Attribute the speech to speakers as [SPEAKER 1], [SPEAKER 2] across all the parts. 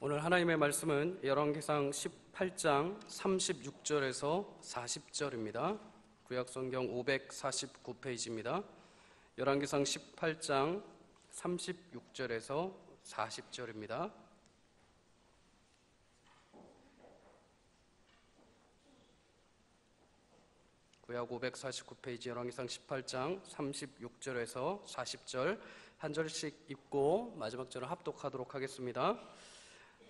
[SPEAKER 1] 오늘 하나님의 말씀은 열왕기상 18장 36절에서 40절입니다. 구약성경 549페이지입니다. 열왕기상 18장 36절에서 40절입니다. 구약 549페이지 열왕기상 18장 36절에서 40절 한 절씩 읽고 마지막 절을 합독하도록 하겠습니다.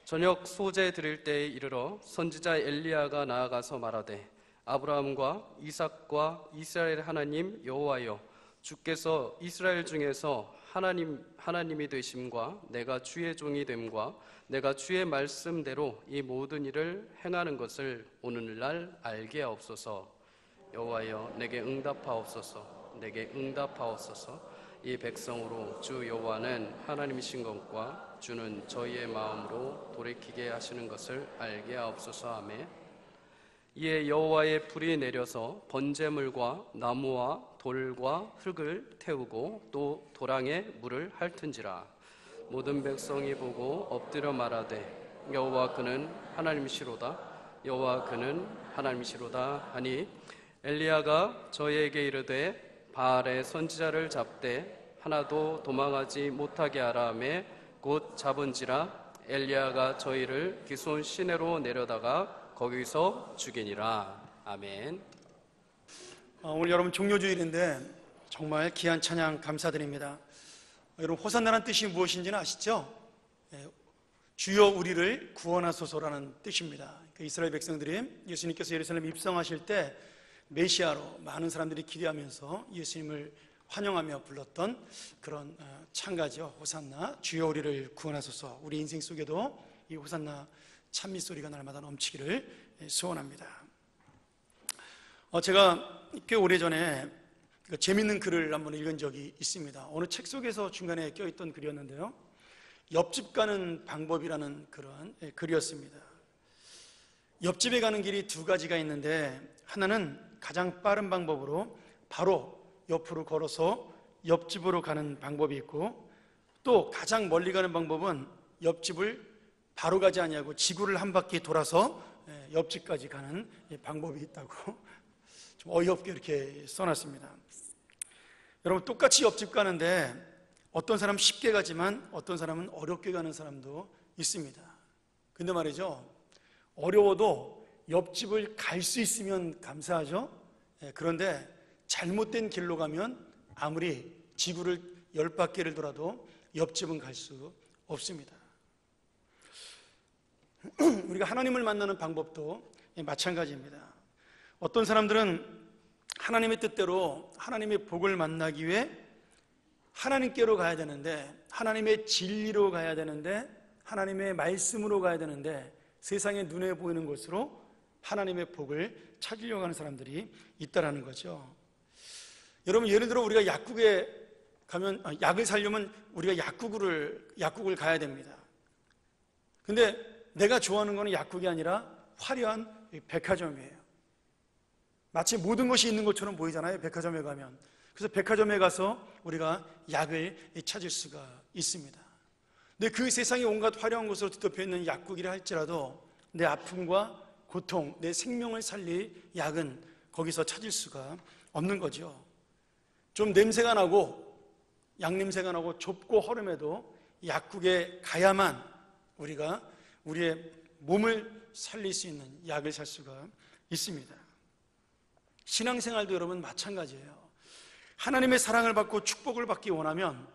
[SPEAKER 1] 저녁 소제 드릴 때에 이르러 선지자 엘리야가 나아가서 말하되 아브라함과 이삭과 이스라엘 하나님 여호와여, 주께서 이스라엘 중에서 하나님이 되심과 내가 주의 종이 됨과 내가 주의 말씀대로 이 모든 일을 행하는 것을 오늘날 알게 하옵소서. 여호와여, 내게 응답하옵소서. 내게 응답하옵소서. 이 백성으로 주 여호와는 하나님이신 것과 주는 저희의 마음으로 돌이키게 하시는 것을 알게 하옵소서 하매, 이에 여호와의 불이 내려서 번제물과 나무와 돌과 흙을 태우고 또 도랑에 물을 핥은지라. 모든 백성이 보고 엎드려 말하되 여호와 그는 하나님이시로다. 여호와 그는 하나님이시로다 하니, 엘리야가 저희에게 이르되 바알의 선지자를 잡되 하나도 도망하지 못하게 하라 하매 곧 잡은지라. 엘리야가 저희를 기손 시내로 내려다가 거기서 죽이니라. 아멘.
[SPEAKER 2] 오늘 여러분 종료주일인데 정말 귀한 찬양 감사드립니다. 여러분 호산나라는 뜻이 무엇인지는 아시죠? 주여 우리를 구원하소서라는 뜻입니다. 이스라엘 백성들이 예수님께서 예루살렘 입성하실 때 메시아로 많은 사람들이 기대하면서 예수님을 환영하며 불렀던 그런 찬가죠. 호산나, 주여 우리를 구원하소서. 우리 인생 속에도 이 호산나 찬미 소리가 날마다 넘치기를 소원합니다. 제가 꽤 오래전에 재밌는 글을 한번 읽은 적이 있습니다. 어느 책 속에서 중간에 껴있던 글이었는데요, 옆집 가는 방법이라는 그런 글이었습니다. 옆집에 가는 길이 두 가지가 있는데, 하나는 가장 빠른 방법으로 바로 옆으로 걸어서 옆집으로 가는 방법이 있고, 또 가장 멀리 가는 방법은 옆집을 바로 가지 아니하고 지구를 한 바퀴 돌아서 옆집까지 가는 방법이 있다고 좀 어이없게 이렇게 써놨습니다. 여러분, 똑같이 옆집 가는데 어떤 사람은 쉽게 가지만 어떤 사람은 어렵게 가는 사람도 있습니다. 근데 말이죠, 어려워도 옆집을 갈 수 있으면 감사하죠. 그런데 잘못된 길로 가면 아무리 지구를 10바퀴를 돌아도 옆집은 갈 수 없습니다. 우리가 하나님을 만나는 방법도 마찬가지입니다. 어떤 사람들은 하나님의 뜻대로 하나님의 복을 만나기 위해 하나님께로 가야 되는데, 하나님의 진리로 가야 되는데, 하나님의 말씀으로 가야 되는데, 세상에 눈에 보이는 것으로 하나님의 복을 찾으려고 하는 사람들이 있다는 거죠. 여러분, 예를 들어 우리가 약국에 가면 약을 사려면 우리가 약국을 가야 됩니다. 근데 내가 좋아하는 것은 약국이 아니라 화려한 백화점이에요. 마치 모든 것이 있는 것처럼 보이잖아요, 백화점에 가면. 그래서 백화점에 가서 우리가 약을 찾을 수가 있습니다. 근데 그 세상에 온갖 화려한 것으로 뒤덮여 있는 약국이라 할지라도 내 아픔과 고통, 내 생명을 살릴 약은 거기서 찾을 수가 없는 거죠. 좀 냄새가 나고 약 냄새가 나고 좁고 허름해도 약국에 가야만 우리가 우리의 몸을 살릴 수 있는 약을 살 수가 있습니다. 신앙생활도 여러분 마찬가지예요. 하나님의 사랑을 받고 축복을 받기 원하면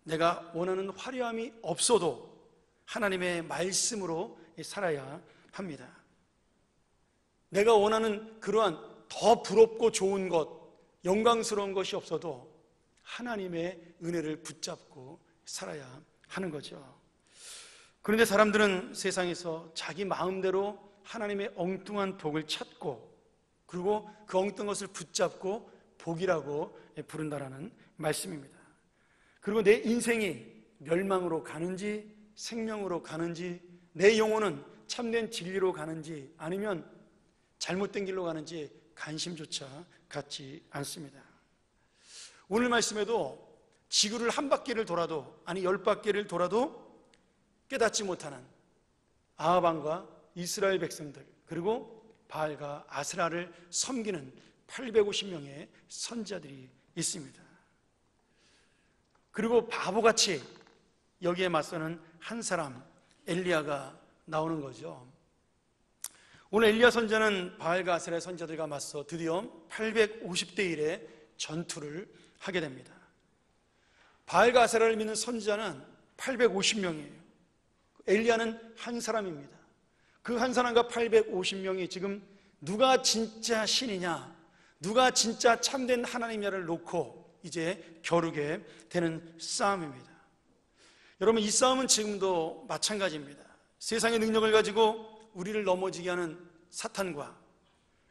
[SPEAKER 2] 내가 원하는 화려함이 없어도 하나님의 말씀으로 살아야 합니다. 내가 원하는 그러한 더 부럽고 좋은 것, 영광스러운 것이 없어도 하나님의 은혜를 붙잡고 살아야 하는 거죠. 그런데 사람들은 세상에서 자기 마음대로 하나님의 엉뚱한 복을 찾고, 그리고 그 엉뚱한 것을 붙잡고 복이라고 부른다라는 말씀입니다. 그리고 내 인생이 멸망으로 가는지 생명으로 가는지, 내 영혼은 참된 진리로 가는지 아니면 잘못된 길로 가는지 관심조차 갖지 않습니다. 오늘 말씀에도 지구를 한 바퀴를 돌아도, 아니 10바퀴를 돌아도 깨닫지 못하는 아합 왕과 이스라엘 백성들, 그리고 바알과 아세라를 섬기는 850명의 선지자들이 있습니다. 그리고 바보같이 여기에 맞서는 한 사람, 엘리야가 나오는 거죠. 오늘 엘리야 선지자는 바알과 아세라의 선지자들과 맞서 드디어 850대 1의 전투를 하게 됩니다. 바알과 아세라를 믿는 선지자는 850명이에요. 엘리야는 한 사람입니다. 그 한 사람과 850명이 지금 누가 진짜 신이냐, 누가 진짜 참된 하나님이냐를 놓고 이제 겨루게 되는 싸움입니다. 여러분, 이 싸움은 지금도 마찬가지입니다. 세상의 능력을 가지고 우리를 넘어지게 하는 사탄과,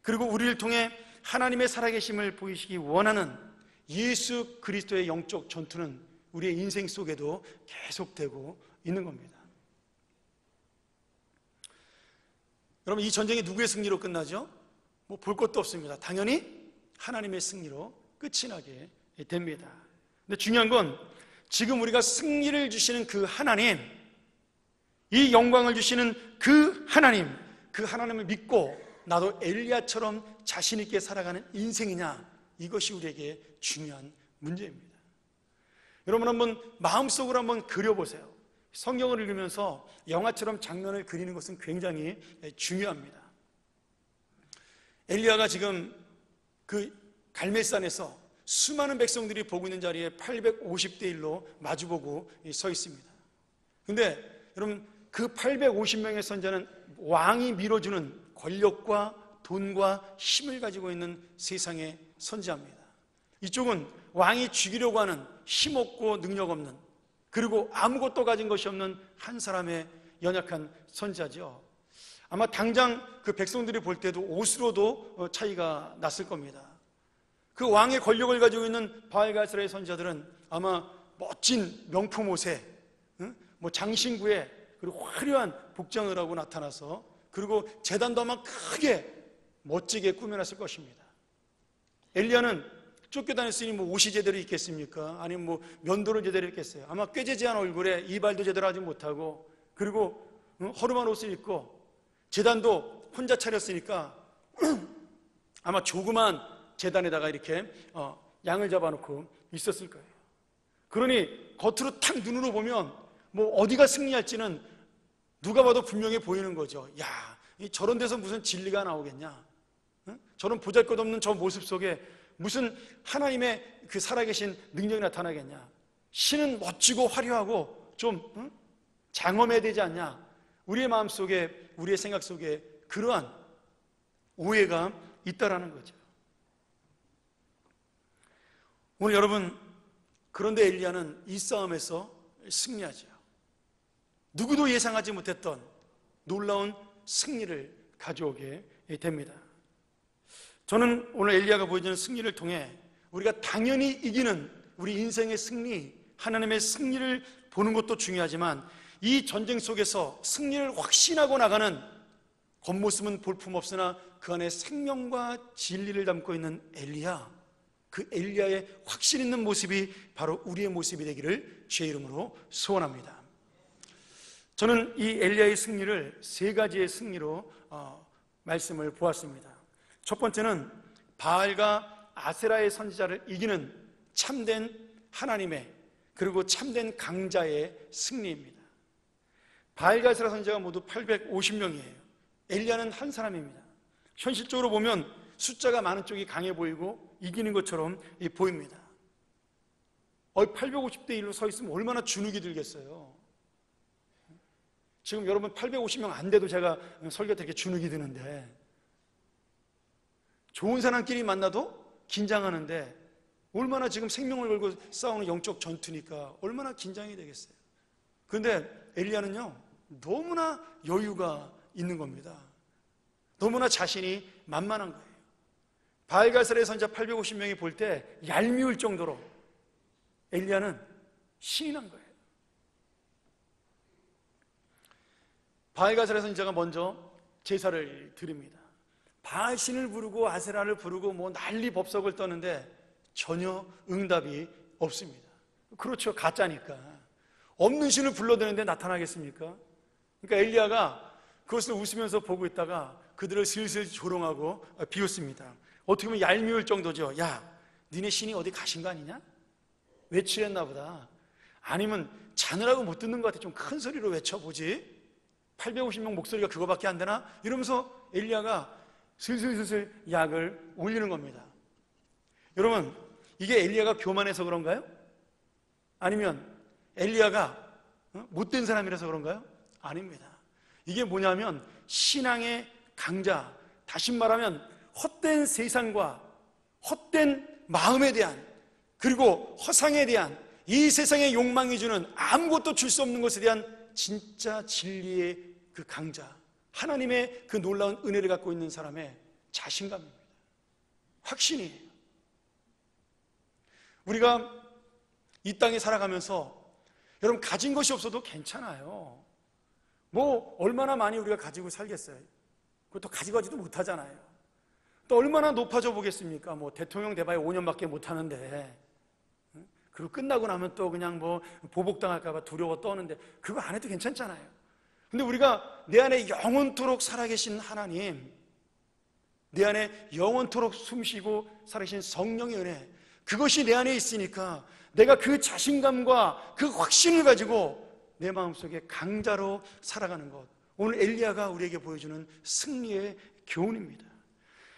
[SPEAKER 2] 그리고 우리를 통해 하나님의 살아계심을 보이시기 원하는 예수 그리스도의 영적 전투는 우리의 인생 속에도 계속되고 있는 겁니다. 여러분, 이 전쟁이 누구의 승리로 끝나죠? 뭐 볼 것도 없습니다. 당연히 하나님의 승리로 끝이 나게 됩니다. 근데 중요한 건 지금 우리가 승리를 주시는 그 하나님, 이 영광을 주시는 그 하나님을 믿고 나도 엘리야처럼 자신 있게 살아가는 인생이냐, 이것이 우리에게 중요한 문제입니다. 여러분, 한번 마음속으로 한번 그려보세요. 성경을 읽으면서 영화처럼 장면을 그리는 것은 굉장히 중요합니다. 엘리야가 지금 그 갈멜산에서 수많은 백성들이 보고 있는 자리에 850대 1로 마주보고 서 있습니다. 근데 여러분, 그 850명의 선자는 왕이 밀어주는 권력과 돈과 힘을 가지고 있는 세상의 선지자입니다. 이쪽은 왕이 죽이려고 하는 힘없고 능력 없는, 그리고 아무것도 가진 것이 없는 한 사람의 연약한 선지자죠. 아마 당장 그 백성들이 볼 때도 옷으로도 차이가 났을 겁니다. 그 왕의 권력을 가지고 있는 바알과 아세라의 선지자들은 아마 멋진 명품 옷에, 뭐 장신구에, 그리고 화려한 복장을 하고 나타나서, 그리고 제단도 아마 크게 멋지게 꾸며놨을 것입니다. 엘리야는 쫓겨다녔으니 뭐 옷이 제대로 있겠습니까? 아니면 뭐 면도를 제대로 했겠어요? 아마 꾀재재한 얼굴에 이발도 제대로 하지 못하고, 그리고 허름한 옷을 입고, 제단도 혼자 차렸으니까 아마 조그만 제단에다가 이렇게 양을 잡아놓고 있었을 거예요. 그러니 겉으로 탁 눈으로 보면 뭐 어디가 승리할지는 누가 봐도 분명해 보이는 거죠. 야, 저런 데서 무슨 진리가 나오겠냐? 저런 보잘것없는 저 모습 속에 무슨 하나님의 그 살아계신 능력이 나타나겠냐? 신은 멋지고 화려하고 좀 장엄해야 되지 않냐? 우리의 마음속에, 우리의 생각 속에 그러한 오해가 있다라는 거죠. 오늘 여러분, 그런데 엘리야는 이 싸움에서 승리하죠. 누구도 예상하지 못했던 놀라운 승리를 가져오게 됩니다. 저는 오늘 엘리야가 보여주는 승리를 통해 우리가 당연히 이기는 우리 인생의 승리, 하나님의 승리를 보는 것도 중요하지만, 이 전쟁 속에서 승리를 확신하고 나가는, 겉모습은 볼품없으나 그 안에 생명과 진리를 담고 있는 엘리야, 그 엘리야의 확신 있는 모습이 바로 우리의 모습이 되기를 주의 이름으로 소원합니다. 저는 이 엘리야의 승리를 세 가지의 승리로 말씀을 보았습니다. 첫 번째는 바알과 아세라의 선지자를 이기는 참된 하나님의, 그리고 참된 강자의 승리입니다. 바알과 아세라 선지자가 모두 850명이에요. 엘리야는 한 사람입니다. 현실적으로 보면 숫자가 많은 쪽이 강해 보이고 이기는 것처럼 보입니다. 850대 1로 서 있으면 얼마나 주눅이 들겠어요. 지금 여러분 850명 안 돼도 제가 설교 때 이렇게 주눅이 드는데, 좋은 사람끼리 만나도 긴장하는데 얼마나 지금 생명을 걸고 싸우는 영적 전투니까 얼마나 긴장이 되겠어요. 그런데 엘리야는요, 너무나 여유가 있는 겁니다. 너무나 자신이 만만한 거예요. 바알과 아세라의 선지자 850명이 볼 때 얄미울 정도로 엘리야는 신이 난 거예요. 바알과 아세라의 선지자가 먼저 제사를 드립니다. 바알 신을 부르고 아세라를 부르고 뭐 난리 법석을 떠는데 전혀 응답이 없습니다. 그렇죠, 가짜니까. 없는 신을 불러대는데 나타나겠습니까? 그러니까 엘리야가 그것을 웃으면서 보고 있다가 그들을 슬슬 조롱하고 비웃습니다. 어떻게 보면 얄미울 정도죠. 야, 니네 신이 어디 가신 거 아니냐? 외출했나 보다. 아니면 자느라고 못 듣는 것 같아. 좀 큰 소리로 외쳐보지. 850명 목소리가 그거밖에 안 되나? 이러면서 엘리야가 슬슬슬슬 약을 올리는 겁니다. 여러분, 이게 엘리야가 교만해서 그런가요? 아니면 엘리야가 못된 사람이라서 그런가요? 아닙니다. 이게 뭐냐면 신앙의 강자, 다시 말하면 헛된 세상과 헛된 마음에 대한, 그리고 허상에 대한, 이 세상의 욕망이 주는 아무것도 줄 수 없는 것에 대한 진짜 진리의 그 강자, 하나님의 그 놀라운 은혜를 갖고 있는 사람의 자신감입니다. 확신이에요. 우리가 이 땅에 살아가면서 여러분, 가진 것이 없어도 괜찮아요. 뭐 얼마나 많이 우리가 가지고 살겠어요? 그것도 가지고 가지도 못하잖아요. 또 얼마나 높아져 보겠습니까? 뭐 대통령 돼봐야 5년밖에 못하는데, 그리고 끝나고 나면 또 그냥 뭐 보복당할까 봐 두려워 떠는데 그거 안 해도 괜찮잖아요. 근데 우리가 내 안에 영원토록 살아계신 하나님, 내 안에 영원토록 숨쉬고 살아계신 성령의 은혜, 그것이 내 안에 있으니까 내가 그 자신감과 그 확신을 가지고 내 마음속에 강자로 살아가는 것, 오늘 엘리야가 우리에게 보여주는 승리의 교훈입니다.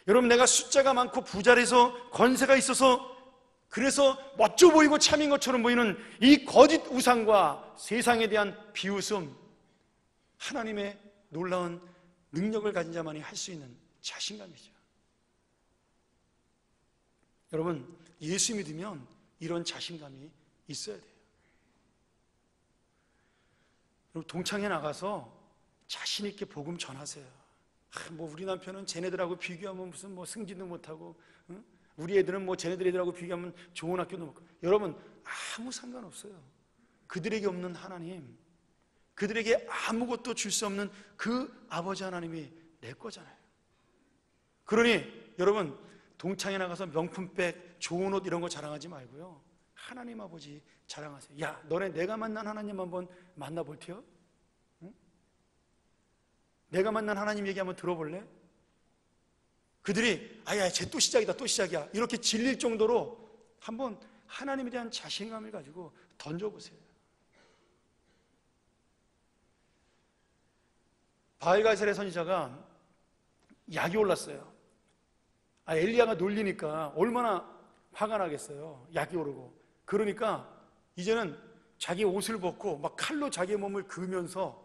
[SPEAKER 2] 여러분, 내가 숫자가 많고 부자라서 권세가 있어서 그래서 멋져 보이고 참인 것처럼 보이는 이 거짓 우상과 세상에 대한 비웃음, 하나님의 놀라운 능력을 가진 자만이 할 수 있는 자신감이죠. 여러분, 예수 믿으면 이런 자신감이 있어야 돼요. 여러분, 동창회 나가서 자신 있게 복음 전하세요. 뭐 우리 남편은 쟤네들하고 비교하면 무슨 뭐 승진도 못하고, 응? 우리 애들은 뭐 쟤네들 애들하고 비교하면 좋은 학교도 못 가고. 여러분, 아무 상관없어요. 그들에게 없는 하나님, 그들에게 아무것도 줄 수 없는 그 아버지 하나님이 내 거잖아요. 그러니 여러분, 동창회 나가서 명품백, 좋은 옷 이런 거 자랑하지 말고요, 하나님 아버지 자랑하세요. 야, 너네 내가 만난 하나님 한번 만나볼 테요? 응? 내가 만난 하나님 얘기 한번 들어볼래? 그들이 아야, 쟤 또 시작이다, 또 시작이야, 이렇게 질릴 정도로 한번 하나님에 대한 자신감을 가지고 던져보세요. 바알가셀의 선지자가 약이 올랐어요. 엘리야가 놀리니까 얼마나 화가 나겠어요. 약이 오르고. 그러니까 이제는 자기 옷을 벗고 막 칼로 자기의 몸을 그으면서,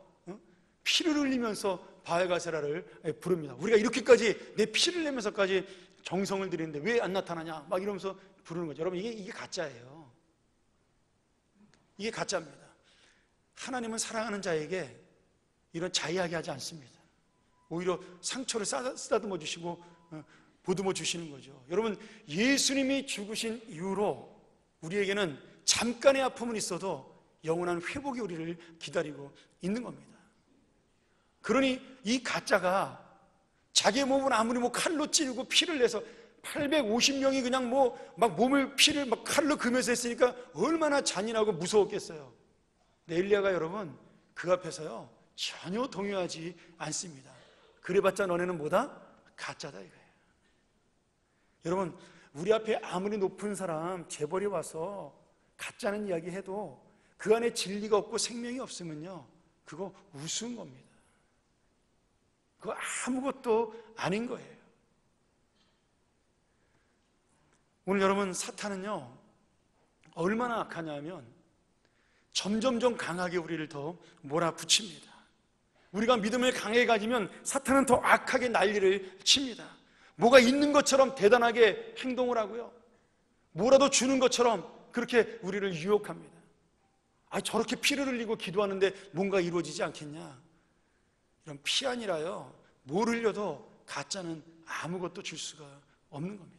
[SPEAKER 2] 피를 흘리면서 바알가세라를 부릅니다. 우리가 이렇게까지 내 피를 내면서까지 정성을 들이는데 왜 안 나타나냐 막 이러면서 부르는 거죠. 여러분, 이게 가짜예요. 이게 가짜입니다. 하나님은 사랑하는 자에게 이런 자이하게 하지 않습니다. 오히려 상처를 쓰다듬어 주시고 보듬어 주시는 거죠. 여러분, 예수님이 죽으신 이후로 우리에게는 잠깐의 아픔은 있어도 영원한 회복이 우리를 기다리고 있는 겁니다. 그러니 이 가짜가 자기의 몸을 아무리 뭐 칼로 찌르고 피를 내서 850명이 그냥 뭐 막 몸을 피를 막 칼로 그면서 했으니까 얼마나 잔인하고 무서웠겠어요. 근데 엘리야가 여러분, 그 앞에서요 전혀 동요하지 않습니다. 그래봤자 너네는 뭐다? 가짜다 이거예요. 여러분, 우리 앞에 아무리 높은 사람 재벌이 와서 가짜는 이야기 해도 그 안에 진리가 없고 생명이 없으면요, 그거 우스운 겁니다. 그거 아무것도 아닌 거예요. 오늘 여러분, 사탄은요 얼마나 악하냐면 점점점 강하게 우리를 더 몰아붙입니다. 우리가 믿음을 강하게 가지면 사탄은 더 악하게 난리를 칩니다. 뭐가 있는 것처럼 대단하게 행동을 하고요, 뭐라도 주는 것처럼 그렇게 우리를 유혹합니다. 저렇게 피를 흘리고 기도하는데 뭔가 이루어지지 않겠냐? 이런 피 아니라요, 뭘 흘려도 가짜는 아무것도 줄 수가 없는 겁니다.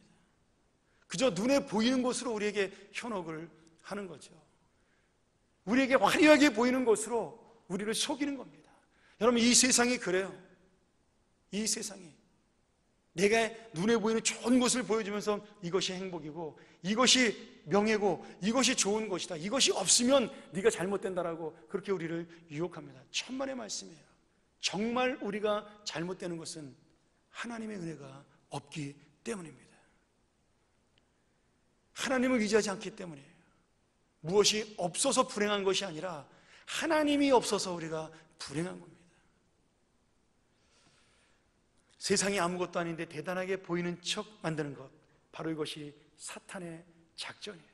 [SPEAKER 2] 그저 눈에 보이는 것으로 우리에게 현혹을 하는 거죠. 우리에게 화려하게 보이는 것으로 우리를 속이는 겁니다. 여러분, 이 세상이 그래요. 이 세상이 내가 눈에 보이는 좋은 것을 보여주면서 이것이 행복이고 이것이 명예고 이것이 좋은 것이다, 이것이 없으면 네가 잘못된다라고 그렇게 우리를 유혹합니다. 천만의 말씀이에요. 정말 우리가 잘못되는 것은 하나님의 은혜가 없기 때문입니다. 하나님을 의지하지 않기 때문이에요. 무엇이 없어서 불행한 것이 아니라 하나님이 없어서 우리가 불행한 겁니다. 세상이 아무것도 아닌데 대단하게 보이는 척 만드는 것, 바로 이것이 사탄의 작전이에요.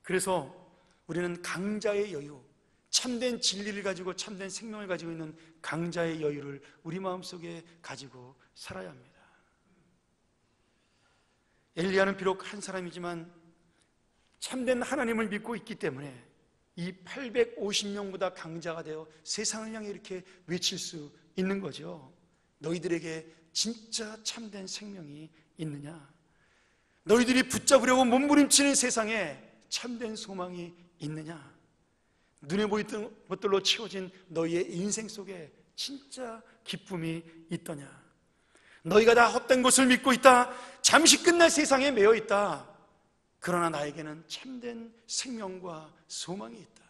[SPEAKER 2] 그래서 우리는 강자의 여유, 참된 진리를 가지고 참된 생명을 가지고 있는 강자의 여유를 우리 마음속에 가지고 살아야 합니다. 엘리야는 비록 한 사람이지만 참된 하나님을 믿고 있기 때문에 이 850명보다 강자가 되어 세상을 향해 이렇게 외칠 수 있는 거죠. 너희들에게 진짜 참된 생명이 있느냐? 너희들이 붙잡으려고 몸부림치는 세상에 참된 소망이 있느냐? 눈에 보이던 것들로 채워진 너희의 인생 속에 진짜 기쁨이 있더냐? 너희가 다 헛된 것을 믿고 있다. 잠시 끝날 세상에 매여 있다. 그러나 나에게는 참된 생명과 소망이 있다.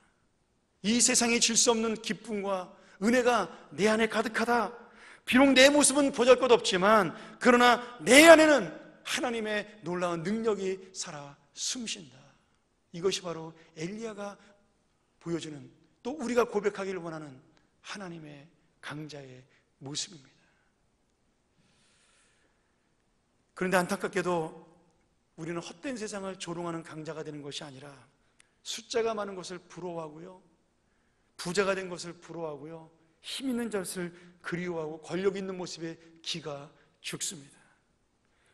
[SPEAKER 2] 이 세상에 줄 수 없는 기쁨과 은혜가 내 안에 가득하다. 비록 내 모습은 보잘것없지만 그러나 내 안에는 하나님의 놀라운 능력이 살아 숨쉰다. 이것이 바로 엘리야가 보여주는, 또 우리가 고백하기를 원하는 하나님의 강자의 모습입니다. 그런데 안타깝게도 우리는 헛된 세상을 조롱하는 강자가 되는 것이 아니라 숫자가 많은 것을 부러워하고요, 부자가 된 것을 부러워하고요, 힘 있는 것을 그리워하고 권력 있는 모습에 기가 죽습니다.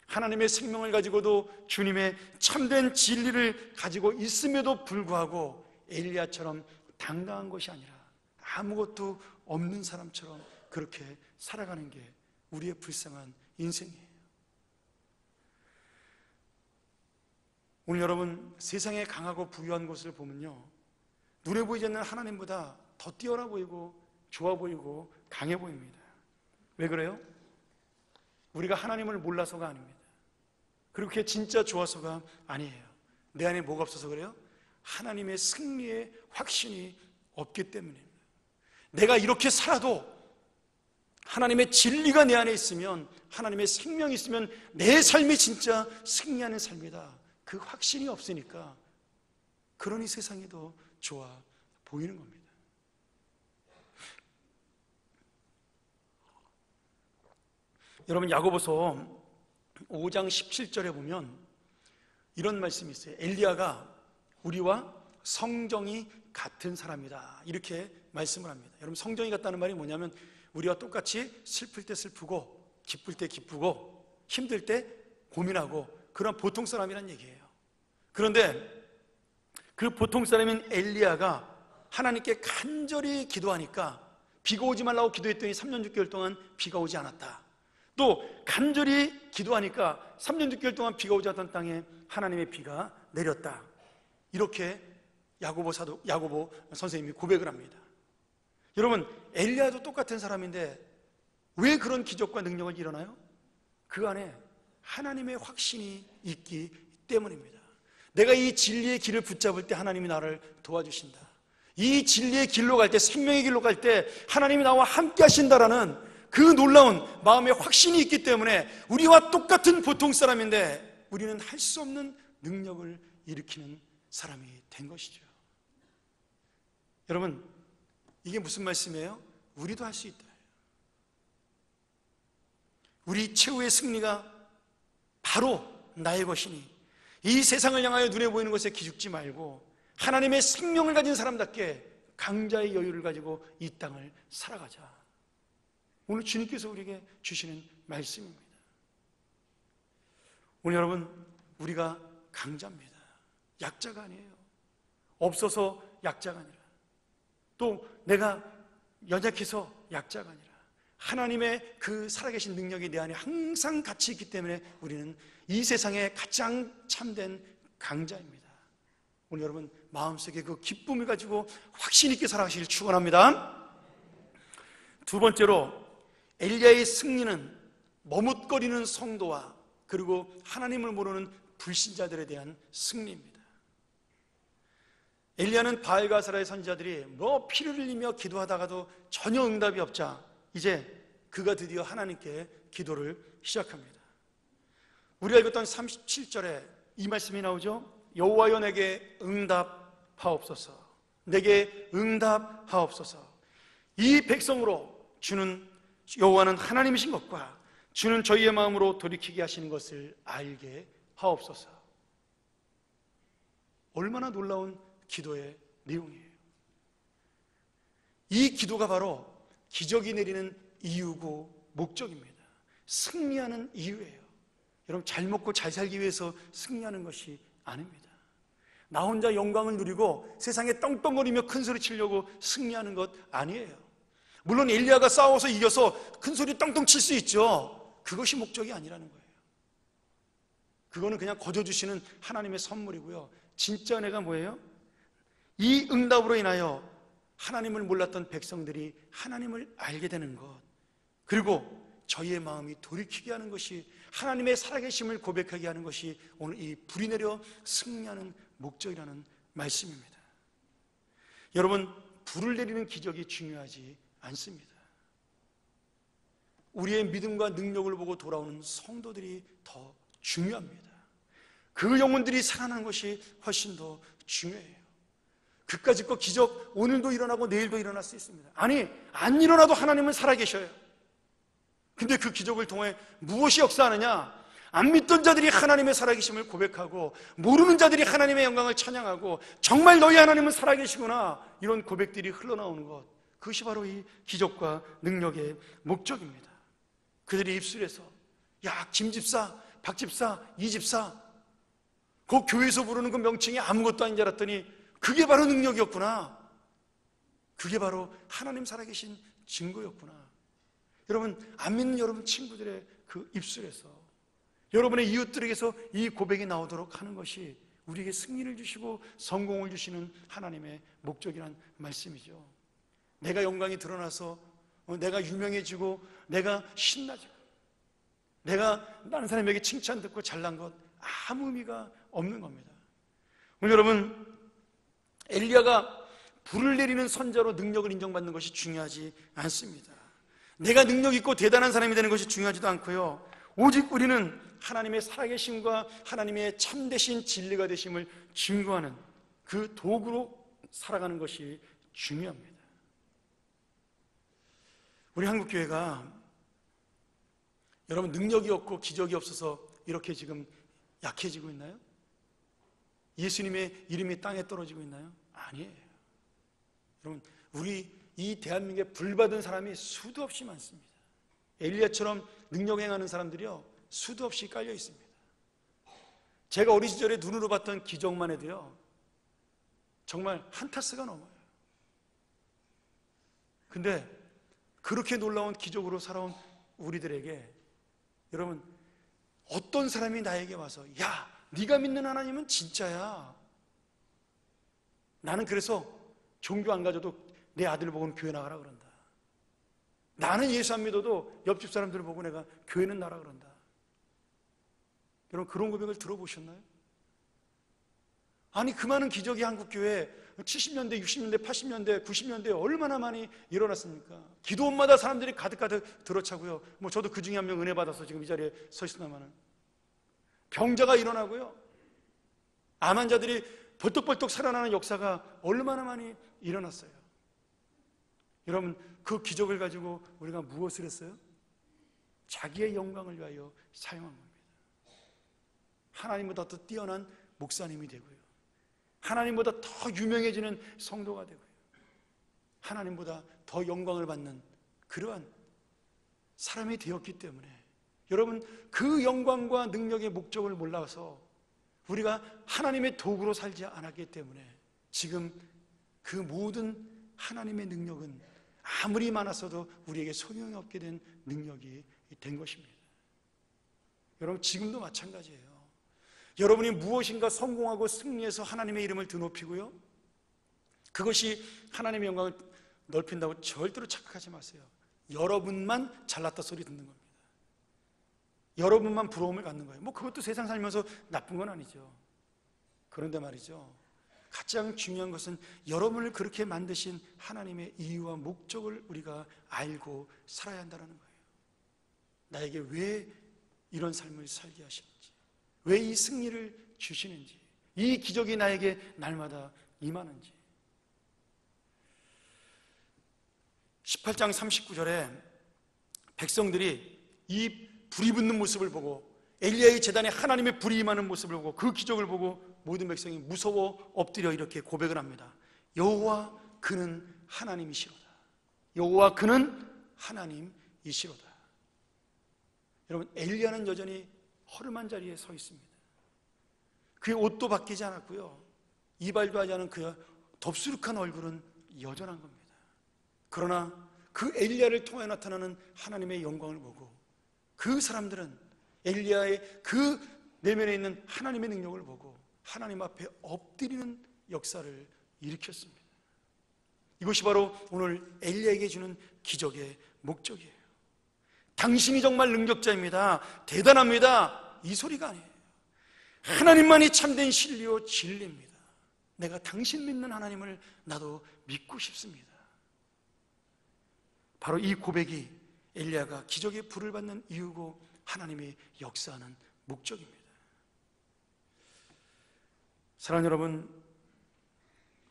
[SPEAKER 2] 하나님의 생명을 가지고도 주님의 참된 진리를 가지고 있음에도 불구하고 엘리야처럼 당당한 것이 아니라 아무것도 없는 사람처럼 그렇게 살아가는 게 우리의 불쌍한 인생이에요. 오늘 여러분, 세상에 강하고 부유한 것을 보면요, 눈에 보이지 않는 하나님보다 더 뛰어나 보이고 좋아 보이고 강해 보입니다. 왜 그래요? 우리가 하나님을 몰라서가 아닙니다. 그리고 그게 진짜 좋아서가 아니에요. 내 안에 뭐가 없어서 그래요? 하나님의 승리의 확신이 없기 때문입니다. 내가 이렇게 살아도 하나님의 진리가 내 안에 있으면, 하나님의 생명이 있으면 내 삶이 진짜 승리하는 삶이다, 그 확신이 없으니까 그러니 세상이 더 좋아 보이는 겁니다. 여러분, 야고보서 5장 17절에 보면 이런 말씀이 있어요. 엘리야가 우리와 성정이 같은 사람이다, 이렇게 말씀을 합니다. 여러분, 성정이 같다는 말이 뭐냐면 우리와 똑같이 슬플 때 슬프고 기쁠 때 기쁘고 힘들 때 고민하고 그런 보통 사람이란 얘기예요. 그런데 그 보통 사람인 엘리야가 하나님께 간절히 기도하니까 비가 오지 말라고 기도했더니 3년 6개월 동안 비가 오지 않았다. 또 간절히 기도하니까 3년 6개월 동안 비가 오지 않던 땅에 하나님의 비가 내렸다. 이렇게 야고보 선생님이 고백을 합니다. 여러분, 엘리야도 똑같은 사람인데 왜 그런 기적과 능력을 일어나요? 그 안에 하나님의 확신이 있기 때문입니다. 내가 이 진리의 길을 붙잡을 때 하나님이 나를 도와주신다. 이 진리의 길로 갈 때, 생명의 길로 갈 때 하나님이 나와 함께 하신다라는 그 놀라운 마음의 확신이 있기 때문에 우리와 똑같은 보통 사람인데 우리는 할 수 없는 능력을 일으키는 사람이 된 것이죠. 여러분, 이게 무슨 말씀이에요? 우리도 할 수 있다. 우리 최후의 승리가 바로 나의 것이니 이 세상을 향하여 눈에 보이는 것에 기죽지 말고 하나님의 생명을 가진 사람답게 강자의 여유를 가지고 이 땅을 살아가자. 오늘 주님께서 우리에게 주시는 말씀입니다. 오늘 여러분, 우리가 강자입니다. 약자가 아니에요. 없어서 약자가 아니라, 또 내가 연약해서 약자가 아니라 하나님의 그 살아계신 능력이 내 안에 항상 같이 있기 때문에 우리는 이 세상에 가장 참된 강자입니다. 오늘 여러분, 마음속에 그 기쁨을 가지고 확신 있게 살아가시길 축원합니다. 두 번째로, 엘리야의 승리는 머뭇거리는 성도와 그리고 하나님을 모르는 불신자들에 대한 승리입니다. 엘리야는 바알가스라의 선지자들이 피를 흘리며 기도하다가도 전혀 응답이 없자 이제 그가 드디어 하나님께 기도를 시작합니다. 우리가 읽었던 37절에 이 말씀이 나오죠. 여호와여 내게 응답하옵소서, 내게 응답하옵소서. 이 백성으로 주는 여호와는 하나님이신 것과 주는 저희의 마음으로 돌이키게 하시는 것을 알게 하옵소서. 얼마나 놀라운 기도의 내용이에요. 이 기도가 바로 기적이 내리는 이유고 목적입니다. 승리하는 이유예요. 여러분, 잘 먹고 잘 살기 위해서 승리하는 것이 아닙니다. 나 혼자 영광을 누리고 세상에 떵떵거리며 큰소리 치려고 승리하는 것 아니에요. 물론 엘리야가 싸워서 이겨서 큰소리 떵떵 칠 수 있죠. 그것이 목적이 아니라는 거예요. 그거는 그냥 거저주시는 하나님의 선물이고요. 진짜 은혜가 뭐예요? 이 응답으로 인하여 하나님을 몰랐던 백성들이 하나님을 알게 되는 것, 그리고 저희의 마음이 돌이키게 하는 것이, 하나님의 살아계심을 고백하게 하는 것이 오늘 이 불이 내려 승리하는 목적이라는 말씀입니다. 여러분, 불을 내리는 기적이 중요하지 않습니다. 우리의 믿음과 능력을 보고 돌아오는 성도들이 더 중요합니다. 그 영혼들이 살아나는 것이 훨씬 더 중요해요. 그까짓 거 기적 오늘도 일어나고 내일도 일어날 수 있습니다. 아니, 안 일어나도 하나님은 살아계셔요. 근데 그 기적을 통해 무엇이 역사하느냐? 안 믿던 자들이 하나님의 살아계심을 고백하고 모르는 자들이 하나님의 영광을 찬양하고 정말 너희 하나님은 살아계시구나, 이런 고백들이 흘러나오는 것, 그것이 바로 이 기적과 능력의 목적입니다. 그들의 입술에서 야, 김집사, 박집사, 이집사, 그 교회에서 부르는 그 명칭이 아무것도 아닌 줄 알았더니 그게 바로 능력이었구나, 그게 바로 하나님 살아계신 증거였구나. 여러분, 안 믿는 여러분 친구들의 그 입술에서, 여러분의 이웃들에게서 이 고백이 나오도록 하는 것이 우리에게 승리를 주시고 성공을 주시는 하나님의 목적이란 말씀이죠. 내가 영광이 드러나서 내가 유명해지고 내가 신나지고 내가 다른 사람에게 칭찬 듣고 잘난 것 아무 의미가 없는 겁니다. 오늘 여러분, 엘리야가 불을 내리는 선자로 능력을 인정받는 것이 중요하지 않습니다. 내가 능력 있고 대단한 사람이 되는 것이 중요하지도 않고요, 오직 우리는 하나님의 살아계심과 하나님의 참되신 진리가 되심을 증거하는 그 도구로 살아가는 것이 중요합니다. 우리 한국교회가 여러분 능력이 없고 기적이 없어서 이렇게 지금 약해지고 있나요? 예수님의 이름이 땅에 떨어지고 있나요? 아니에요. 여러분, 우리 이 대한민국에 불받은 사람이 수도 없이 많습니다. 엘리야처럼 능력 행하는 사람들이요, 수도 없이 깔려 있습니다. 제가 어린 시절에 눈으로 봤던 기적만 해도요, 정말 한타스가 넘어요. 근데 그렇게 놀라운 기적으로 살아온 우리들에게 여러분, 어떤 사람이 나에게 와서 야, 네가 믿는 하나님은 진짜야, 나는 그래서 종교 안 가져도 내 아들 보고는 교회 나가라 그런다, 나는 예수 안 믿어도 옆집 사람들을 보고 내가 교회는 나라 그런다. 여러분, 그런 고백을 들어보셨나요? 아니, 그 많은 기적이 한국교회에 70년대, 60년대, 80년대, 90년대에 얼마나 많이 일어났습니까? 기도원마다 사람들이 가득가득 들어차고요, 저도 그 중에 한 명 은혜 받아서 지금 이 자리에 서 있습니다만, 병자가 일어나고요, 암 환자들이 벌떡벌떡 살아나는 역사가 얼마나 많이 일어났어요. 여러분, 그 기적을 가지고 우리가 무엇을 했어요? 자기의 영광을 위하여 사용한 겁니다. 하나님보다 더 뛰어난 목사님이 되고요, 하나님보다 더 유명해지는 성도가 되고요, 하나님보다 더 영광을 받는 그러한 사람이 되었기 때문에, 여러분, 그 영광과 능력의 목적을 몰라서 우리가 하나님의 도구로 살지 않았기 때문에 지금 그 모든 하나님의 능력은 아무리 많았어도 우리에게 소용이 없게 된 능력이 된 것입니다. 여러분, 지금도 마찬가지예요. 여러분이 무엇인가 성공하고 승리해서 하나님의 이름을 드높이고요, 그것이 하나님의 영광을 넓힌다고 절대로 착각하지 마세요. 여러분만 잘났다 소리 듣는 겁니다. 여러분만 부러움을 갖는 거예요. 뭐 그것도 세상 살면서 나쁜 건 아니죠. 그런데 말이죠, 가장 중요한 것은 여러분을 그렇게 만드신 하나님의 이유와 목적을 우리가 알고 살아야 한다는 거예요. 나에게 왜 이런 삶을 살게 하시는지, 왜 이 승리를 주시는지, 이 기적이 나에게 날마다 임하는지. 18장 39절에 백성들이 이 불이 붙는 모습을 보고, 엘리야의 제단에 하나님의 불이 임하는 모습을 보고, 그 기적을 보고 모든 백성이 무서워 엎드려 이렇게 고백을 합니다. 여호와 그는 하나님이시로다. 여호와 그는 하나님이시로다. 여러분, 엘리야는 여전히 허름한 자리에 서 있습니다. 그의 옷도 바뀌지 않았고요, 이발도 하지 않은 그의 덥수룩한 얼굴은 여전한 겁니다. 그러나 그 엘리야를 통해 나타나는 하나님의 영광을 보고 그 사람들은 엘리야의 그 내면에 있는 하나님의 능력을 보고 하나님 앞에 엎드리는 역사를 일으켰습니다. 이것이 바로 오늘 엘리야에게 주는 기적의 목적이에요. 당신이 정말 능력자입니다, 대단합니다, 이 소리가 아니에요. 하나님만이 참된 진리요 진리입니다. 내가 당신 믿는 하나님을 나도 믿고 싶습니다. 바로 이 고백이 엘리야가 기적의 불을 받는 이유고 하나님이 역사하는 목적입니다. 사랑하는 여러분,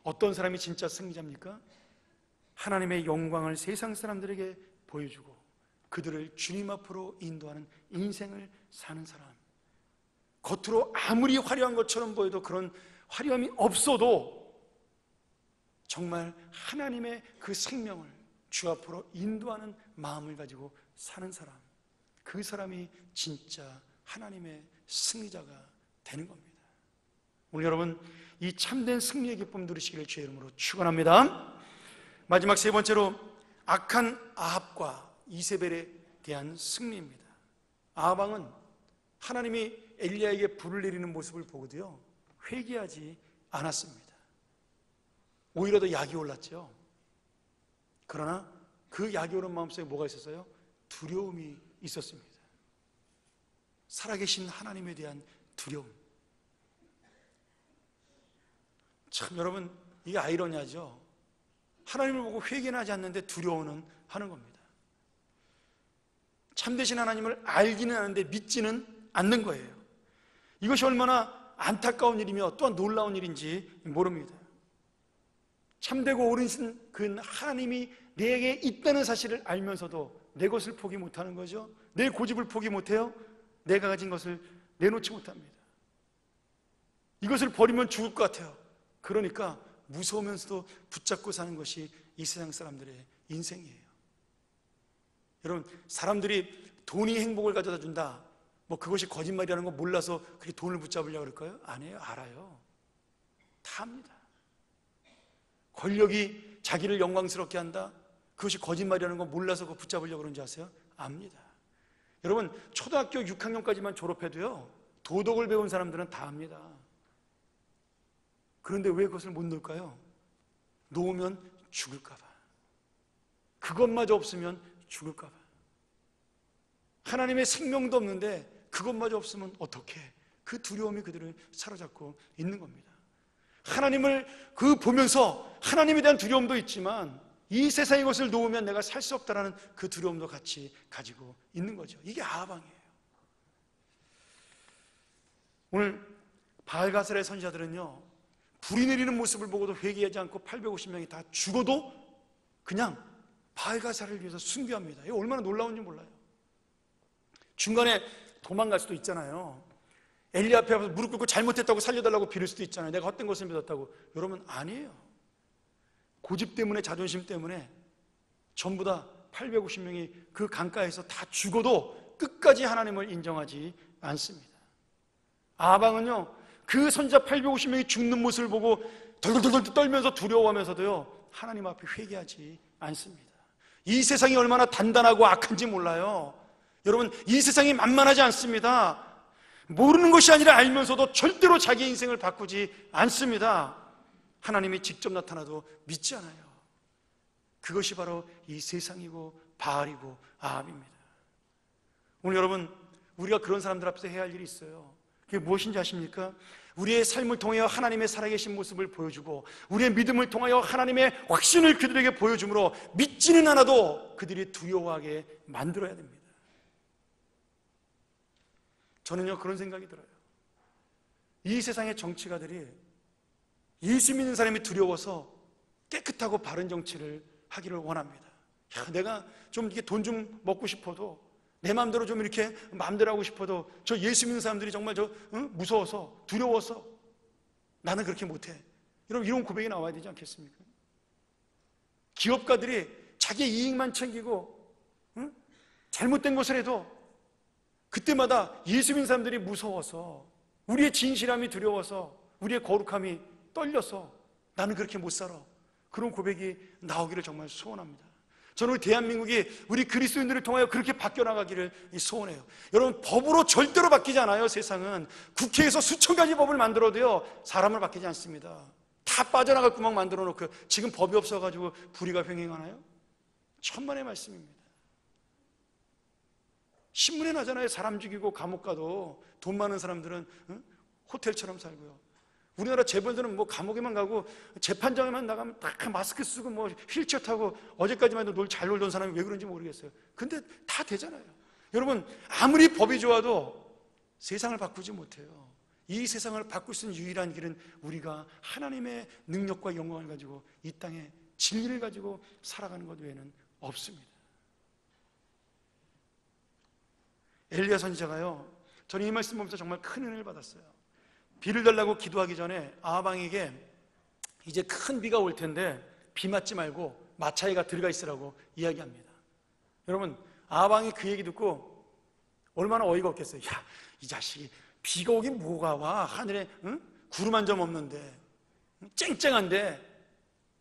[SPEAKER 2] 어떤 사람이 진짜 승리자입니까? 하나님의 영광을 세상 사람들에게 보여주고 그들을 주님 앞으로 인도하는 인생을 사는 사람. 겉으로 아무리 화려한 것처럼 보여도 그런 화려함이 없어도 정말 하나님의 그 생명을 주 앞으로 인도하는 마음을 가지고 사는 사람, 그 사람이 진짜 하나님의 승리자가 되는 겁니다. 오늘 여러분, 이 참된 승리의 기쁨 누리시기를 주의 이름으로 축원합니다. 마지막 세 번째로 악한 아합과 이세벨에 대한 승리입니다. 아합 왕은 하나님이 엘리야에게 불을 내리는 모습을 보고도요, 회개하지 않았습니다. 오히려 더 약이 올랐죠. 그러나 그 약이 오른 마음속에 뭐가 있었어요? 두려움이 있었습니다. 살아계신 하나님에 대한 두려움. 참 여러분, 이게 아이러니하죠. 하나님을 보고 회개는 하지 않는데 두려워는 하는 겁니다. 참되신 하나님을 알기는 하는데 믿지는 않는 거예요. 이것이 얼마나 안타까운 일이며 또한 놀라운 일인지 모릅니다. 참되고 옳으신 그 하나님이 내게 있다는 사실을 알면서도 내 것을 포기 못하는 거죠. 내 고집을 포기 못해요. 내가 가진 것을 내놓지 못합니다. 이것을 버리면 죽을 것 같아요. 그러니까 무서우면서도 붙잡고 사는 것이 이 세상 사람들의 인생이에요. 여러분, 사람들이 돈이 행복을 가져다 준다, 뭐 그것이 거짓말이라는 거 몰라서 그렇게 돈을 붙잡으려고 그럴까요? 아니에요. 알아요. 다 압니다. 권력이 자기를 영광스럽게 한다, 그것이 거짓말이라는 거 몰라서 그거 붙잡으려고 그런지 아세요? 압니다. 여러분, 초등학교 6학년까지만 졸업해도요, 도덕을 배운 사람들은 다 압니다. 그런데 왜 그것을 못 놓을까요? 놓으면 죽을까 봐. 그것마저 없으면 죽을까 봐. 하나님의 생명도 없는데 그것마저 없으면 어떻게? 그 두려움이 그들을 사로잡고 있는 겁니다. 하나님을 보면서 하나님에 대한 두려움도 있지만 이 세상의 것을 놓으면 내가 살 수 없다라는 그 두려움도 같이 가지고 있는 거죠. 이게 아합 왕이에요. 오늘 바알가살의 선지자들은요, 불이 내리는 모습을 보고도 회개하지 않고 850명이 다 죽어도 그냥 바알가살을 위해서 순교합니다. 이거 얼마나 놀라운지 몰라요. 중간에 도망갈 수도 있잖아요. 엘리 앞에 와서 무릎 꿇고 잘못했다고 살려달라고 빌을 수도 있잖아요. 내가 헛된 것을 믿었다고. 여러분, 아니에요. 고집 때문에, 자존심 때문에 전부 다 850명이 그 강가에서 다 죽어도 끝까지 하나님을 인정하지 않습니다. 아합 왕은요, 그 선지자 850명이 죽는 모습을 보고 덜덜덜 떨면서 두려워하면서도요, 하나님 앞에 회개하지 않습니다. 이 세상이 얼마나 단단하고 악한지 몰라요. 여러분, 이 세상이 만만하지 않습니다. 모르는 것이 아니라 알면서도 절대로 자기 인생을 바꾸지 않습니다. 하나님이 직접 나타나도 믿지 않아요. 그것이 바로 이 세상이고 바알이고 아합입니다. 오늘 여러분, 우리가 그런 사람들 앞에서 해야 할 일이 있어요. 그게 무엇인지 아십니까? 우리의 삶을 통하여 하나님의 살아계신 모습을 보여주고 우리의 믿음을 통하여 하나님의 확신을 그들에게 보여주므로 믿지는 않아도 그들이 두려워하게 만들어야 됩니다. 저는요 그런 생각이 들어요. 이 세상의 정치가들이 예수 믿는 사람이 두려워서 깨끗하고 바른 정치를 하기를 원합니다. 내가 좀 이렇게 돈 좀 먹고 싶어도 내 마음대로 좀 이렇게 마음대로 하고 싶어도 저 예수 믿는 사람들이 정말 무서워서 두려워서 나는 그렇게 못해. 여러분 이런 고백이 나와야 되지 않겠습니까? 기업가들이 자기 이익만 챙기고 잘못된 것을 해도 그때마다 예수 믿는 사람들이 무서워서 우리의 진실함이 두려워서 우리의 거룩함이 떨려서 나는 그렇게 못 살아. 그런 고백이 나오기를 정말 소원합니다. 저는 우리 대한민국이 우리 그리스도인들을 통하여 그렇게 바뀌어나가기를 소원해요. 여러분 법으로 절대로 바뀌지 않아요. 세상은 국회에서 수천 가지 법을 만들어도요 사람을 바뀌지 않습니다. 다 빠져나갈 구멍 만들어 놓고 지금 법이 없어가지고 불의가 횡행하나요? 천만의 말씀입니다. 신문에 나잖아요. 사람 죽이고 감옥 가도 돈 많은 사람들은 호텔처럼 살고요. 우리나라 재벌들은 뭐 감옥에만 가고 재판장에만 나가면 다 마스크 쓰고 뭐 휠체어 타고 어제까지만 해도 잘 놀던 사람이 왜 그런지 모르겠어요. 근데 다 되잖아요. 여러분 아무리 법이 좋아도 세상을 바꾸지 못해요. 이 세상을 바꿀 수 있는 유일한 길은 우리가 하나님의 능력과 영광을 가지고 이 땅에 진리를 가지고 살아가는 것 외에는 없습니다. 엘리야 선지자가요 저는 이 말씀 보면서 정말 큰 은혜를 받았어요. 비를 달라고 기도하기 전에 아하방에게 이제 큰 비가 올 텐데 비 맞지 말고 마차에가 들어가 있으라고 이야기합니다. 여러분 아하방이 그 얘기 듣고 얼마나 어이가 없겠어요. 야, 이 자식이 비가 오긴 뭐가 와. 하늘에 구름 한 점 없는데 쨍쨍한데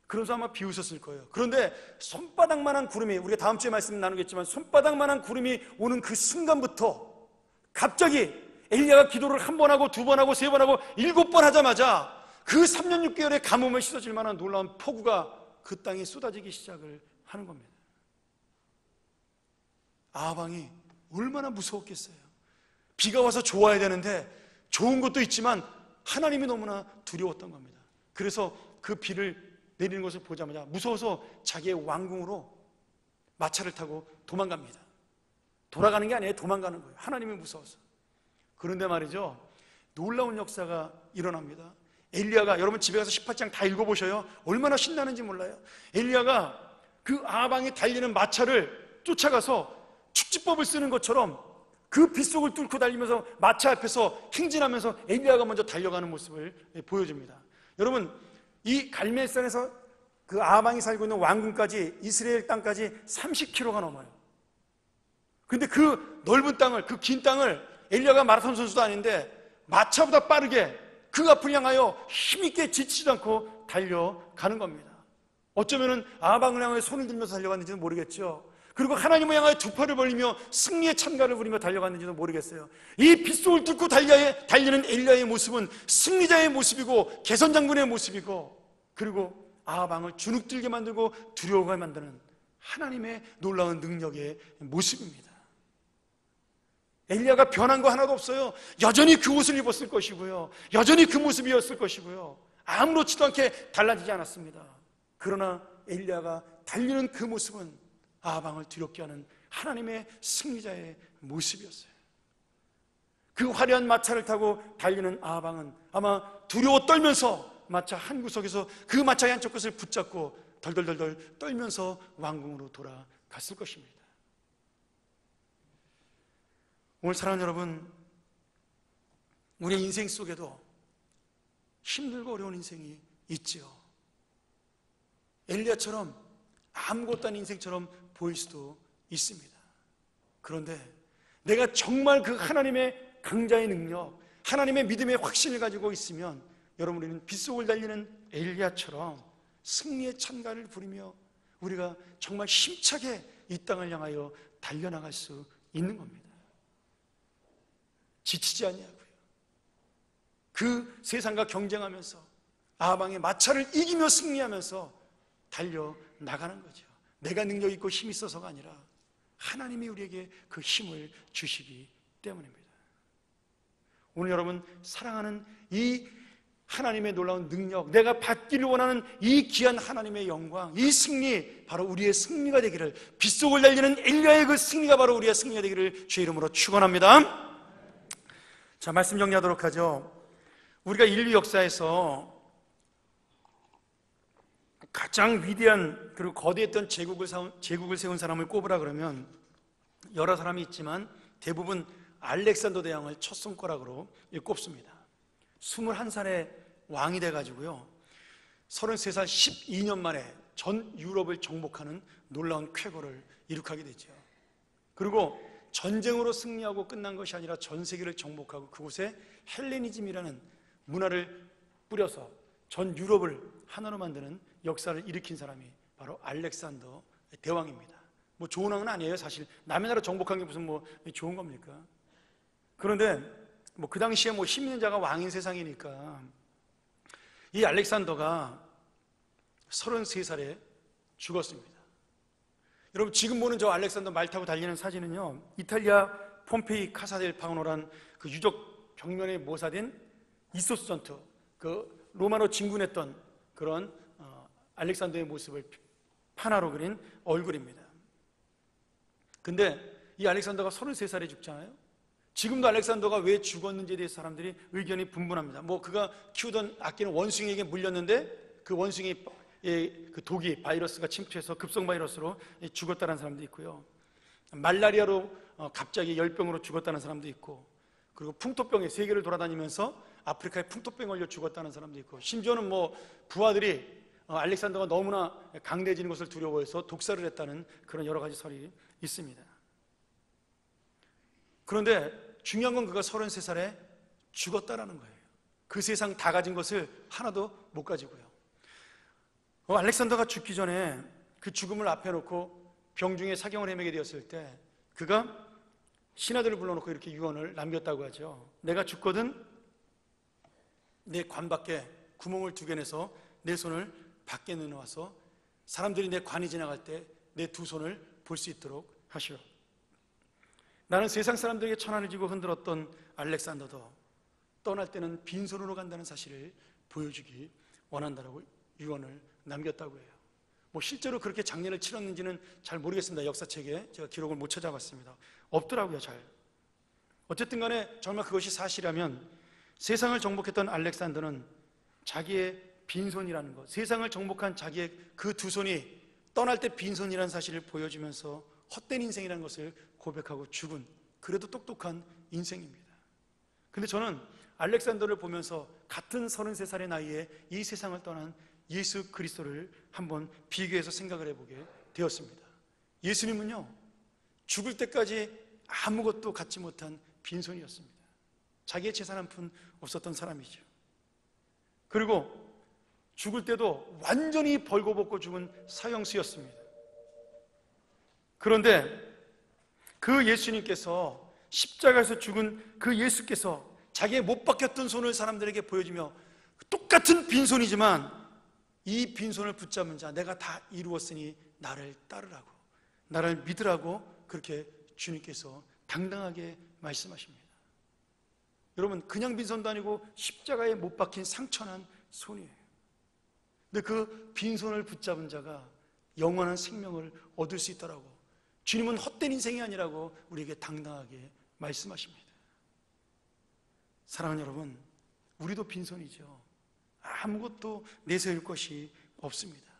[SPEAKER 2] 그러면서 아마 비웃었을 거예요. 그런데 손바닥만한 구름이, 우리가 다음 주에 말씀 나누겠지만 손바닥만한 구름이 오는 그 순간부터 갑자기 엘리야가 기도를 한 번 하고 두 번 하고 세 번 하고 7번 하자마자 그 3년 6개월의 가뭄을 씻어질 만한 놀라운 폭우가 그 땅에 쏟아지기 시작을 하는 겁니다. 아하방이 얼마나 무서웠겠어요. 비가 와서 좋아야 되는데 좋은 것도 있지만 하나님이 너무나 두려웠던 겁니다. 그래서 그 비를 내리는 것을 보자마자 무서워서 자기의 왕궁으로 마차를 타고 도망갑니다. 돌아가는 게 아니에요. 도망가는 거예요. 하나님이 무서워서. 그런데 말이죠 놀라운 역사가 일어납니다. 엘리야가, 여러분 집에 가서 18장 다 읽어보셔요. 얼마나 신나는지 몰라요. 엘리야가 그 아하방이 달리는 마차를 쫓아가서 축지법을 쓰는 것처럼 그 빗속을 뚫고 달리면서 마차 앞에서 행진하면서 엘리야가 먼저 달려가는 모습을 보여줍니다. 여러분 이 갈멜산에서 그 아하방이 살고 있는 왕궁까지 이스라엘 땅까지 30km가 넘어요. 근데 그 넓은 땅을, 그 긴 땅을 엘리야가 마라톤 선수도 아닌데 마차보다 빠르게 그 앞을 향하여 힘있게 지치지 않고 달려가는 겁니다. 어쩌면은 아하방을 향하여 손을 들면서 달려갔는지는 모르겠죠. 그리고 하나님을 향하여 두 팔을 벌리며 승리의 찬가를 부리며 달려갔는지도 모르겠어요. 이 빗속을 뚫고 달리는 엘리야의 모습은 승리자의 모습이고 개선장군의 모습이고 그리고 아하방을 주눅들게 만들고 두려워하게 만드는 하나님의 놀라운 능력의 모습입니다. 엘리야가 변한 거 하나도 없어요. 여전히 그 옷을 입었을 것이고요. 여전히 그 모습이었을 것이고요. 아무렇지도 않게 달라지지 않았습니다. 그러나 엘리야가 달리는 그 모습은 아하방을 두렵게 하는 하나님의 승리자의 모습이었어요. 그 화려한 마차를 타고 달리는 아하방은 아마 두려워 떨면서 마차 한 구석에서 그 마차의 한쪽 끝을 붙잡고 덜덜덜덜 떨면서 왕궁으로 돌아갔을 것입니다. 오늘 사랑하는 여러분, 우리의 인생 속에도 힘들고 어려운 인생이 있지요. 엘리야처럼 아무것도 아닌 인생처럼 보일 수도 있습니다. 그런데 내가 정말 그 하나님의 강자의 능력, 하나님의 믿음의 확신을 가지고 있으면 여러분 우리는 빗속을 달리는 엘리야처럼 승리의 찬가를 부리며 우리가 정말 힘차게 이 땅을 향하여 달려나갈 수 있는 겁니다. 지치지 아니하고요. 그 세상과 경쟁하면서 아하방의 마차를 이기며 승리하면서 달려나가는 거죠. 내가 능력 있고 힘이 있어서가 아니라 하나님이 우리에게 그 힘을 주시기 때문입니다. 오늘 여러분 사랑하는 이 하나님의 놀라운 능력, 내가 받기를 원하는 이 귀한 하나님의 영광, 이 승리, 바로 우리의 승리가 되기를, 빗속을 달리는 엘리야의 그 승리가 바로 우리의 승리가 되기를 주의 이름으로 축원합니다. 자, 말씀 정리하도록 하죠. 우리가 인류 역사에서 가장 위대한 그리고 거대했던 제국을 세운 사람을 꼽으라 그러면 여러 사람이 있지만 대부분 알렉산더 대왕을 첫 손가락으로 꼽습니다. 21살에 왕이 돼가지고요 33살 12년 만에 전 유럽을 정복하는 놀라운 쾌거를 이룩하게 되죠. 그리고 전쟁으로 승리하고 끝난 것이 아니라 전 세계를 정복하고 그곳에 헬레니즘이라는 문화를 뿌려서 전 유럽을 하나로 만드는 역사를 일으킨 사람이 바로 알렉산더 대왕입니다. 뭐 좋은 왕은 아니에요. 사실 남의 나라 정복한 게 무슨 뭐 좋은 겁니까? 그런데 뭐 그 당시에 뭐 힘 있는 자가 왕인 세상이니까 이 알렉산더가 33살에 죽었습니다. 여러분 지금 보는 저 알렉산더 말 타고 달리는 사진은요 이탈리아 폼페이 카사델 파우노란 그 유적 벽면에 모사된 이소스 전투, 그 로마로 진군했던 그런 알렉산더의 모습을 판화로 그린 얼굴입니다. 근데 이 알렉산더가 33살에 죽잖아요. 지금도 알렉산더가 왜 죽었는지에 대해서 사람들이 의견이 분분합니다. 뭐 그가 키우던 아끼는 원숭이에게 물렸는데 그 원숭이 그 독이 바이러스가 침투해서 급성 바이러스로 죽었다는 사람도 있고요. 말라리아로 갑자기 열병으로 죽었다는 사람도 있고, 그리고 풍토병에 세계를 돌아다니면서 아프리카에 풍토병 걸려 죽었다는 사람도 있고, 심지어는 뭐 부하들이 알렉산더가 너무나 강대해지는 것을 두려워해서 독살을 했다는 그런 여러 가지 설이 있습니다. 그런데 중요한 건 그가 33살에 죽었다라는 거예요. 그 세상 다 가진 것을 하나도 못 가지고요. 알렉산더가 죽기 전에 그 죽음을 앞에 놓고 병중에 사경을 헤매게 되었을 때 그가 신하들을 불러놓고 이렇게 유언을 남겼다고 하죠. 내가 죽거든 내 관 밖에 구멍을 2개 내서 내 손을 밖에 내놓아서 사람들이 내 관이 지나갈 때 내 2 손을 볼 수 있도록 하시오. 나는 세상 사람들에게 천한을 쥐고 흔들었던 알렉산더도 떠날 때는 빈손으로 간다는 사실을 보여주기 원한다라고 유언을 남겼다고 해요. 뭐 실제로 그렇게 장례를 치렀는지는 잘 모르겠습니다. 역사책에 제가 기록을 못 찾아봤습니다. 없더라고요. 잘. 어쨌든 간에 정말 그것이 사실이라면 세상을 정복했던 알렉산더는 자기의 빈손이라는 것, 세상을 정복한 자기의 그 2 손이 떠날 때 빈손이라는 사실을 보여주면서 헛된 인생이라는 것을 고백하고 죽은, 그래도 똑똑한 인생입니다. 근데 저는 알렉산더를 보면서 같은 33살의 나이에 이 세상을 떠난 예수 그리스도를 한번 비교해서 생각을 해보게 되었습니다. 예수님은요 죽을 때까지 아무것도 갖지 못한 빈손이었습니다. 자기의 재산 한 푼 없었던 사람이죠. 그리고 죽을 때도 완전히 벌거벗고 죽은 사형수였습니다. 그런데 그 예수님께서 십자가에서 죽은 그 예수께서 자기의 못 박혔던 손을 사람들에게 보여주며 똑같은 빈손이지만 이 빈손을 붙잡은 자, 내가 다 이루었으니 나를 따르라고, 나를 믿으라고 그렇게 주님께서 당당하게 말씀하십니다. 여러분 그냥 빈손도 아니고 십자가에 못 박힌 상처난 손이에요. 근데 그 빈손을 붙잡은 자가 영원한 생명을 얻을 수 있더라고 주님은 헛된 인생이 아니라고 우리에게 당당하게 말씀하십니다. 사랑하는 여러분, 우리도 빈손이죠. 아무것도 내세울 것이 없습니다.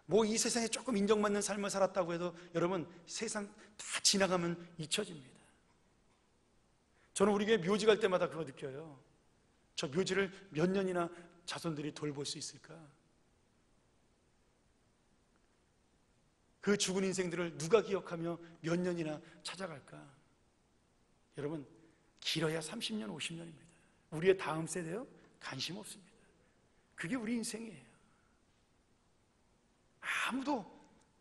[SPEAKER 2] 뭐 이 세상에 조금 인정받는 삶을 살았다고 해도 여러분 세상 다 지나가면 잊혀집니다. 저는 우리 교회 묘지 갈 때마다 그거 느껴요. 저 묘지를 몇 년이나 자손들이 돌볼 수 있을까? 그 죽은 인생들을 누가 기억하며 몇 년이나 찾아갈까? 여러분 길어야 30년, 50년입니다. 우리의 다음 세대요? 관심 없습니다. 그게 우리 인생이에요. 아무도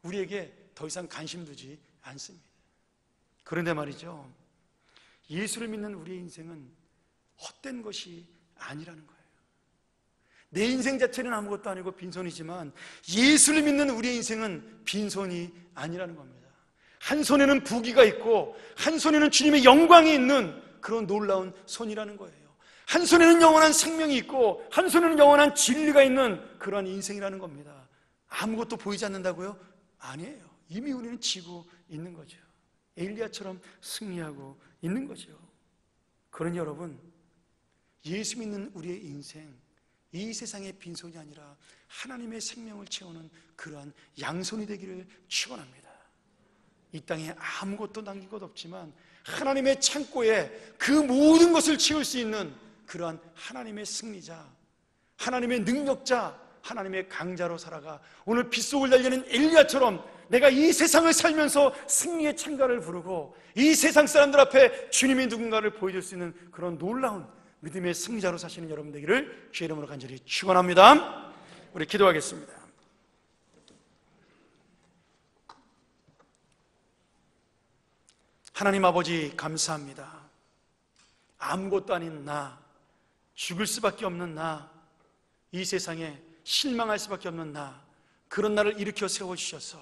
[SPEAKER 2] 우리에게 더 이상 관심 두지 않습니다. 그런데 말이죠, 예수를 믿는 우리의 인생은 헛된 것이 아니라는 거예요. 내 인생 자체는 아무것도 아니고 빈손이지만 예수를 믿는 우리의 인생은 빈손이 아니라는 겁니다. 한 손에는 부귀가 있고 한 손에는 주님의 영광이 있는 그런 놀라운 손이라는 거예요. 한 손에는 영원한 생명이 있고 한 손에는 영원한 진리가 있는 그러한 인생이라는 겁니다. 아무것도 보이지 않는다고요? 아니에요. 이미 우리는 지고 있는 거죠. 엘리야처럼 승리하고 있는 거죠. 그러니 여러분, 예수 믿는 우리의 인생, 이 세상의 빈손이 아니라 하나님의 생명을 채우는 그러한 양손이 되기를 축원합니다. 이 땅에 아무것도 남긴 것 없지만 하나님의 창고에 그 모든 것을 채울 수 있는 그러한 하나님의 승리자, 하나님의 능력자, 하나님의 강자로 살아가 오늘 빗속을 달리는 엘리야처럼 내가 이 세상을 살면서 승리의 찬가를 부르고 이 세상 사람들 앞에 주님이 누군가를 보여줄 수 있는 그런 놀라운 믿음의 승리자로 사시는 여러분 되기를 주의 이름으로 간절히 축원합니다. 우리 기도하겠습니다. 하나님 아버지 감사합니다. 아무것도 아닌 나, 죽을 수밖에 없는 나, 이 세상에 실망할 수밖에 없는 나, 그런 나를 일으켜 세워주셔서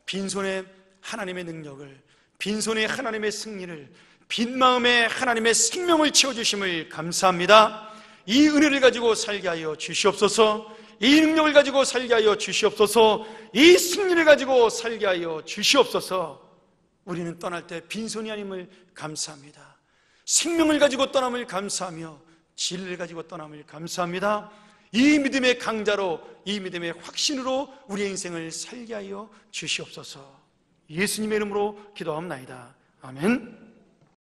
[SPEAKER 2] 빈손에 하나님의 능력을, 빈손에 하나님의 승리를, 빈 마음에 하나님의 생명을 채워주심을 감사합니다. 이 은혜를 가지고 살게 하여 주시옵소서. 이 능력을 가지고 살게 하여 주시옵소서. 이 승리를 가지고 살게 하여 주시옵소서. 우리는 떠날 때 빈손이 아님을 감사합니다. 생명을 가지고 떠남을 감사하며 진리를 가지고 떠남을 감사합니다. 이 믿음의 강자로, 이 믿음의 확신으로 우리의 인생을 살게 하여 주시옵소서. 예수님의 이름으로 기도하옵나이다. 아멘.